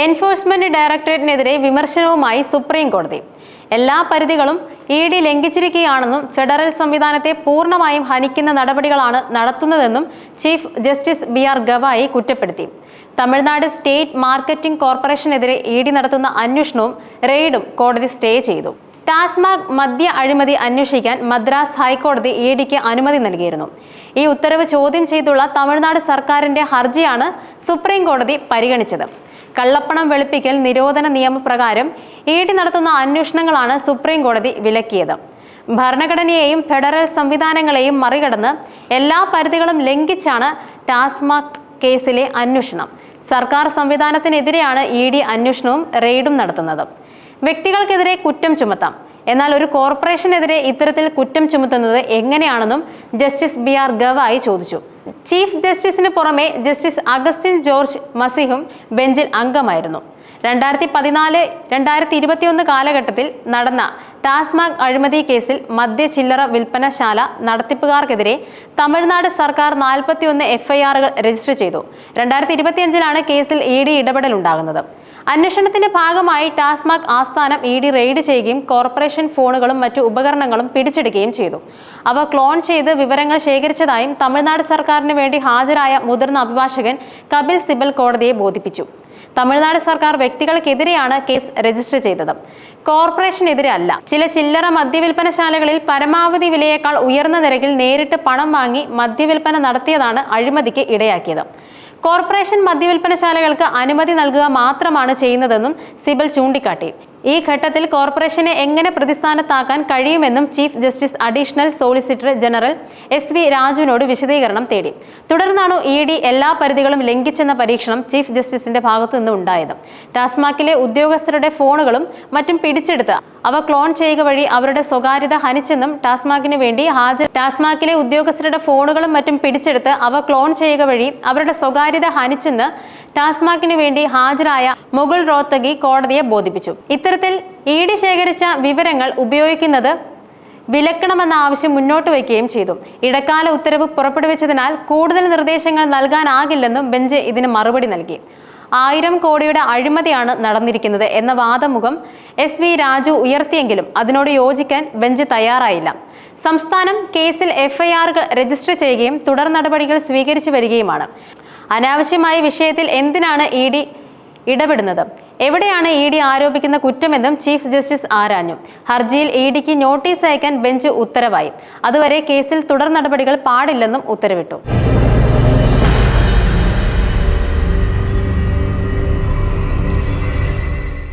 Enforcement ഡയറക്ടറേറ്റിനെതിരെ വിമർശനവുമായി supreme കോടതി. എല്ലാ പരിധികളും ED ലംഘിച്ചിരിക്കുകയാണെന്നും ഫെഡറൽ സംവിധാനത്തെ പൂർണ്ണമായും ഹനിക്കുന്ന നടപടികളാണ് നടത്തുന്നതെന്നും ചീഫ് ജസ്റ്റിസ് BR ഗവായി കുറ്റപ്പെടുത്തി. തമിഴ്നാട് സ്റ്റേറ്റ് മാർക്കറ്റിംഗ് കോർപ്പറേഷനെതിരെ ED നടത്തുന്ന അന്വേഷണവും റെയ്ഡും കോടതി സ്റ്റേ ചെയ്തു. ടാസ്മാക് മദ്യ അഴിമതി അന്വേഷിക്കാൻ മദ്രാസ് ഹൈക്കോടതി EDക്ക് അനുമതി നൽകിയിരുന്നു. ഈ ഉത്തരവ് ചോദ്യം ചെയ്തുള്ള തമിഴ്നാട് സർക്കാരിന്റെ ഹർജിയാണ് സുപ്രീം കോടതി പരിഗണിച്ചത്. കള്ളപ്പണം വെളുപ്പിക്കൽ നിരോധന നിയമപ്രകാരം ED നടത്തുന്ന അന്വേഷണങ്ങളാണ് സുപ്രീം കോടതി വിലക്കിയത്. ഭരണഘടനയെയും ഫെഡറൽ സംവിധാനങ്ങളെയും മറികടന്ന് എല്ലാ പരിധികളും ലംഘിച്ചാണ് ടാസ്മാക് കേസിലെ അന്വേഷണം. സർക്കാർ സംവിധാനത്തിനെതിരെയാണ് ED അന്വേഷണവും റെയ്ഡും നടത്തുന്നത്. വ്യക്തികൾക്കെതിരെ കുറ്റം ചുമത്താം, എന്നാൽ ഒരു കോർപ്പറേഷനെതിരെ ഇത്തരത്തിൽ കുറ്റം ചുമത്തുന്നത് എങ്ങനെയാണെന്നും ജസ്റ്റിസ് BR ഗവായി ചോദിച്ചു. ചീഫ് ജസ്റ്റിസിന് പുറമെ ജസ്റ്റിസ് അഗസ്റ്റിൻ ജോർജ് മസിഹും ബെഞ്ചിൽ അംഗമായിരുന്നു. 2014-2021 കാലഘട്ടത്തിൽ നടന്ന ടാസ്മാക് അഴിമതി കേസിൽ മദ്യ ചില്ലറ വിൽപ്പനശാല നടത്തിപ്പുകാർക്കെതിരെ തമിഴ്നാട് സർക്കാർ 41 FIRകൾ രജിസ്റ്റർ ചെയ്തു. 2025-ലാണ് കേസിൽ ED ഇടപെടലുണ്ടാകുന്നത്. അന്വേഷണത്തിന്റെ ഭാഗമായി ടാസ്മാക് ആസ്ഥാനം ED റെയ്ഡ് ചെയ്യുകയും കോർപ്പറേഷൻ ഫോണുകളും മറ്റു ഉപകരണങ്ങളും പിടിച്ചെടുക്കുകയും ചെയ്തു. അവ ക്ലോൺ ചെയ്ത് വിവരങ്ങൾ ശേഖരിച്ചതായും തമിഴ്നാട് സർക്കാരിന് വേണ്ടി ഹാജരായ മുതിർന്ന അഭിഭാഷകൻ കപിൽ സിബൽ കോടതിയെ ബോധിപ്പിച്ചു. തമിഴ്നാട് സർക്കാർ വ്യക്തികൾക്കെതിരെയാണ് കേസ് രജിസ്റ്റർ ചെയ്തത്, കോർപ്പറേഷനെതിരെ അല്ല. ചില ചില്ലറ മദ്യവിൽപ്പനശാലകളിൽ പരമാവധി വിലയേക്കാൾ ഉയർന്ന നിരക്കിൽ നേരിട്ട് പണം വാങ്ങി മദ്യവിൽപ്പന നടത്തിയതാണ് അഴിമതിക്ക് ഇടയാക്കിയത്. കോർപ്പറേഷൻ മദ്യവിൽപ്പനശാലകൾക്ക് അനുമതി നൽകുക മാത്രമാണ് ചെയ്യുന്നതെന്നും സിബൽ ചൂണ്ടിക്കാട്ടി. ഈ ഘട്ടത്തിൽ കോർപ്പറേഷനെ എങ്ങനെ പ്രതിസ്ഥാനത്താക്കാൻ കഴിയുമെന്നും chief justice additional solicitor general SV രാജുവിനോട് വിശദീകരണം തേടി. തുടർന്നാണ് ED എല്ലാ പരിധികളും ലംഘിച്ചെന്ന പരീക്ഷണം ചീഫ് ജസ്റ്റിസിന്റെ ഭാഗത്തു നിന്ന് ഉണ്ടായത്. ടാസ്മാക്കിലെ ഉദ്യോഗസ്ഥരുടെ ഫോണുകളും മറ്റും പിടിച്ചെടുത്ത് അവ ക്ലോൺ ചെയ്യുക വഴി അവരുടെ സ്വകാര്യത ഹനിച്ചെന്നും ടാസ്മാക്കിലെ ഉദ്യോഗസ്ഥരുടെ ഫോണുകളും മറ്റും പിടിച്ചെടുത്ത് അവ ക്ലോൺ ചെയ്യുക വഴി അവരുടെ സ്വകാര്യത ഹനിച്ചെന്ന് ടാസ്മാക്കിന് വേണ്ടി ഹാജരായ മുകുൾ റോത്തഗി കോടതിയെ ബോധിപ്പിച്ചു. ഇത്തരത്തിൽ ED ശേഖരിച്ച വിവരങ്ങൾ ഉപയോഗിക്കുന്നത് വിലക്കണമെന്ന ആവശ്യം മുന്നോട്ട് വയ്ക്കുകയും ചെയ്തു. ഇടക്കാല ഉത്തരവ് പുറപ്പെടുവിച്ചതിനാൽ കൂടുതൽ നിർദ്ദേശങ്ങൾ നൽകാനാകില്ലെന്നും ബെഞ്ച് ഇതിന് മറുപടി നൽകി. 1000 കോടിയുടെ അഴിമതിയാണ് നടന്നിരിക്കുന്നത് എന്ന വാദമുഖം SV രാജു ഉയർത്തിയെങ്കിലും അതിനോട് യോജിക്കാൻ ബെഞ്ച് തയ്യാറായില്ല. സംസ്ഥാനം കേസിൽ FIRകൾ രജിസ്റ്റർ ചെയ്യുകയും തുടർ നടപടികൾ സ്വീകരിച്ചു വരികയുമാണ്. അനാവശ്യമായ വിഷയത്തിൽ എന്തിനാണ് ED ഇടപെടുന്നത്? എവിടെയാണ് ED ആരോപിക്കുന്ന കുറ്റമെന്നും ചീഫ് ജസ്റ്റിസ് ആരാഞ്ഞു. ഹർജിയിൽ EDക്ക് നോട്ടീസ് അയക്കാൻ ബെഞ്ച് ഉത്തരവായി. അതുവരെ കേസിൽ തുടർ നടപടികൾ പാടില്ലെന്നും ഉത്തരവിട്ടു.